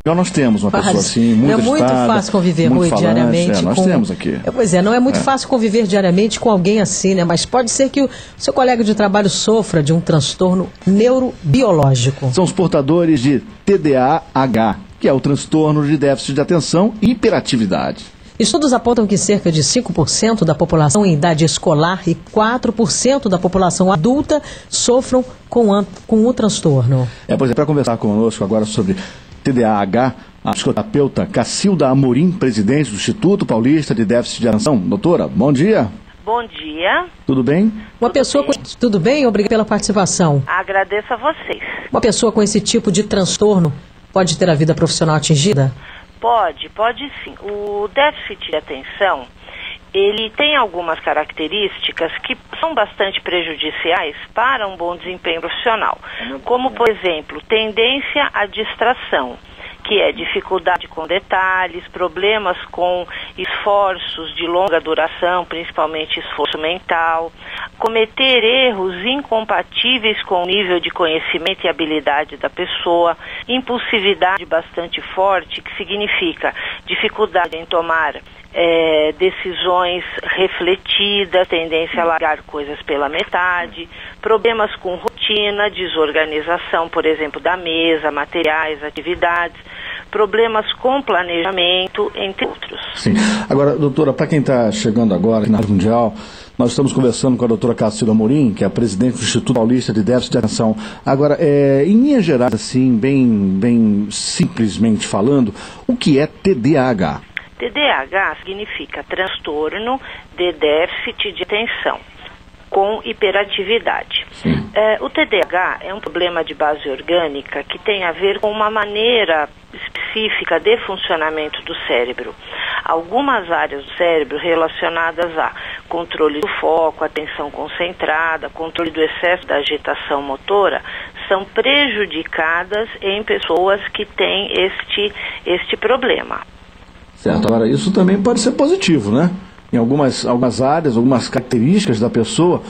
Nós temos uma pessoa assim, muito agitada. Não é muito fácil conviver, Rui, diariamente. Nós temos aqui. Pois é, não é muito fácil conviver diariamente com alguém assim, né? Mas pode ser que o seu colega de trabalho sofra de um transtorno neurobiológico. São os portadores de TDAH, que é o transtorno de déficit de atenção e hiperatividade. Estudos apontam que cerca de 5% da população em idade escolar e 4% da população adulta sofram com o transtorno. Por exemplo, para conversar conosco agora sobre TDAH, a psicoterapeuta Cacilda Amorim, presidente do Instituto Paulista de Déficit de Atenção. Doutora, bom dia. Bom dia. Tudo bem? Tudo bem? Obrigada pela participação. Agradeço a vocês. Uma pessoa com esse tipo de transtorno pode ter a vida profissional atingida? Pode sim. O déficit de atenção, ele tem algumas características que são bastante prejudiciais para um bom desempenho profissional. Como, por exemplo, tendência à distração, que é dificuldade com detalhes, problemas com esforços de longa duração, principalmente esforço mental, cometer erros incompatíveis com o nível de conhecimento e habilidade da pessoa, impulsividade bastante forte, que significa dificuldade em tomar decisões refletidas, tendência a largar coisas pela metade, problemas com rotina, desorganização, por exemplo, da mesa, materiais, atividades, problemas com planejamento, entre outros. Sim. Agora, doutora, para quem está chegando agora na Rádio Mundial, nós estamos conversando com a doutora Cacilda Amorim, que é a presidente do Instituto Paulista de Déficit de Atenção. Agora, em linhas gerais, assim, bem simplesmente falando, o que é TDAH? TDAH significa transtorno de déficit de atenção com hiperatividade. O TDAH é um problema de base orgânica que tem a ver com uma maneira específica de funcionamento do cérebro. Algumas áreas do cérebro relacionadas a controle do foco, atenção concentrada, controle do excesso da agitação motora, são prejudicadas em pessoas que têm este problema. Certo. Agora, isso também pode ser positivo, né? Em algumas áreas, algumas características da pessoa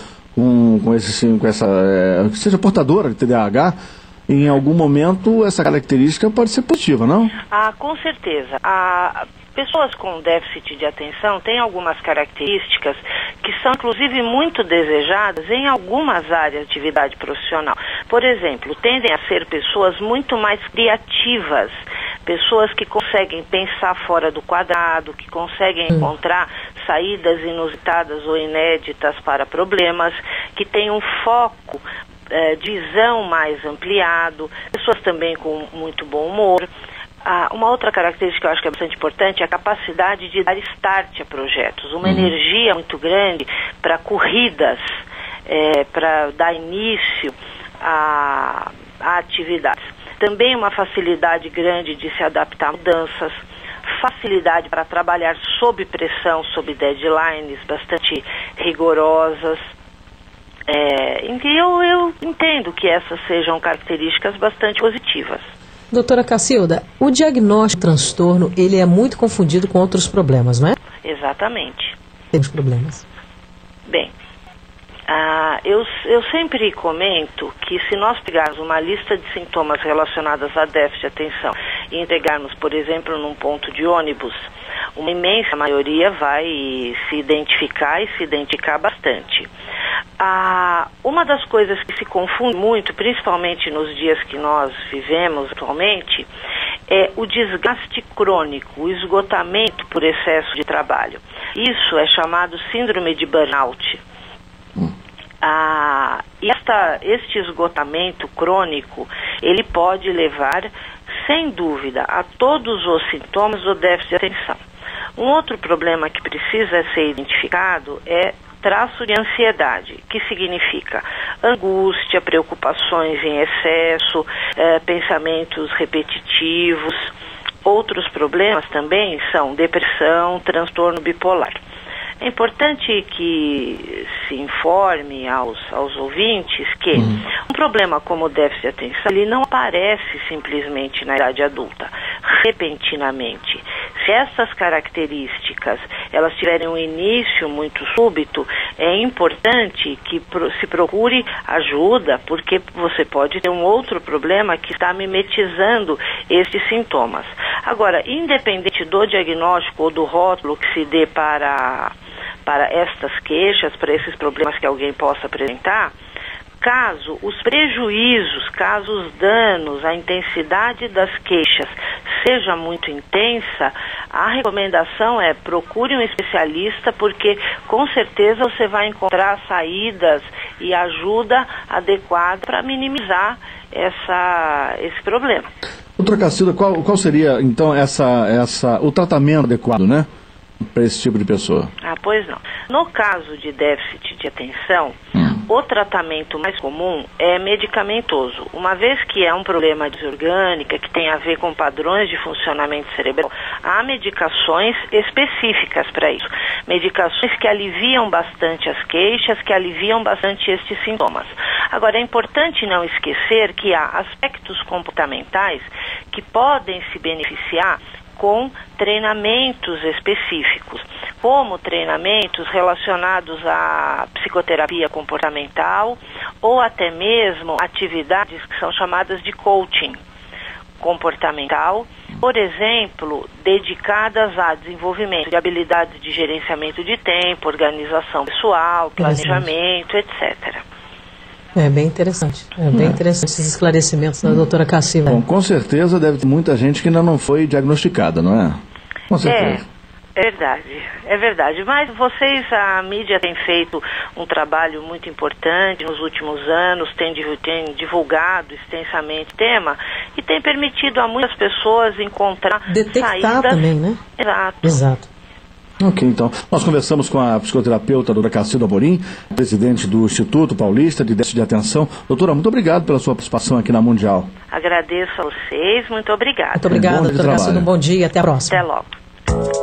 que seja portadora de TDAH, em algum momento essa característica pode ser positiva, não? Com certeza. Pessoas com déficit de atenção têm algumas características que são, inclusive, muito desejadas em algumas áreas de atividade profissional. Por exemplo, tendem a ser pessoas muito mais criativas, pessoas que conseguem pensar fora do quadrado, que conseguem encontrar saídas inusitadas ou inéditas para problemas, que têm um foco de visão mais ampliado, pessoas também com muito bom humor. Uma outra característica que eu acho que é bastante importante é a capacidade de dar start a projetos, uma energia muito grande para corridas, para dar início a atividades. Também uma facilidade grande de se adaptar a mudanças, facilidade para trabalhar sob pressão, sob deadlines bastante rigorosas. Eu entendo que essas sejam características bastante positivas. Doutora Cacilda, o diagnóstico do transtorno, ele é muito confundido com outros problemas, não é? Exatamente. Temos problemas. Bem, eu sempre comento que se nós pegarmos uma lista de sintomas relacionados a déficit de atenção e entregarmos, por exemplo, num ponto de ônibus, uma imensa maioria vai se identificar bastante. Uma das coisas que se confunde muito, principalmente nos dias que nós vivemos atualmente, é o desgaste crônico, o esgotamento por excesso de trabalho. Isso é chamado síndrome de burnout. Este esgotamento crônico, ele pode levar, sem dúvida, a todos os sintomas do déficit de atenção. Um outro problema que precisa ser identificado é traço de ansiedade, que significa angústia, preocupações em excesso, pensamentos repetitivos. Outros problemas também são depressão, transtorno bipolar. É importante que se informe aos ouvintes que um problema como o déficit de atenção, ele não aparece simplesmente na idade adulta, repentinamente. Se essas características, elas tiverem um início muito súbito, é importante que se procure ajuda, porque você pode ter um outro problema que está mimetizando esses sintomas. Agora, independente do diagnóstico ou do rótulo que se dê para estas queixas, para esses problemas que alguém possa apresentar, caso os prejuízos, caso os danos, a intensidade das queixas seja muito intensa, a recomendação é procure um especialista, porque com certeza você vai encontrar saídas e ajuda adequada para minimizar esse problema. Doutora Cacilda, qual seria então o tratamento adequado, né, para esse tipo de pessoa? Pois não. No caso de déficit de atenção, o tratamento mais comum é medicamentoso. Uma vez que é um problema desorgânica, que tem a ver com padrões de funcionamento cerebral, há medicações específicas para isso. Medicações que aliviam bastante as queixas, que aliviam bastante estes sintomas. Agora, é importante não esquecer que há aspectos comportamentais que podem se beneficiar com treinamentos específicos, como treinamentos relacionados à psicoterapia comportamental ou até mesmo atividades que são chamadas de coaching comportamental, por exemplo, dedicadas a desenvolvimento de habilidades de gerenciamento de tempo, organização pessoal, planejamento, etc. É bem interessante. É bem interessante esses esclarecimentos da doutora Cacilda. Bom, com certeza deve ter muita gente que ainda não foi diagnosticada, não é? Com certeza. É verdade. Mas a mídia tem feito um trabalho muito importante nos últimos anos, tem divulgado extensamente o tema e tem permitido a muitas pessoas encontrar detectar saídas. Também, né? Exato. Ok, então. Nós conversamos com a psicoterapeuta doutora Cacilda Amorim, presidente do Instituto Paulista de Déficit de Atenção. Doutora, muito obrigado pela sua participação aqui na Mundial. Agradeço a vocês, muito obrigada. Muito obrigada, doutora Cacilda, um bom dia, até a próxima. Até logo.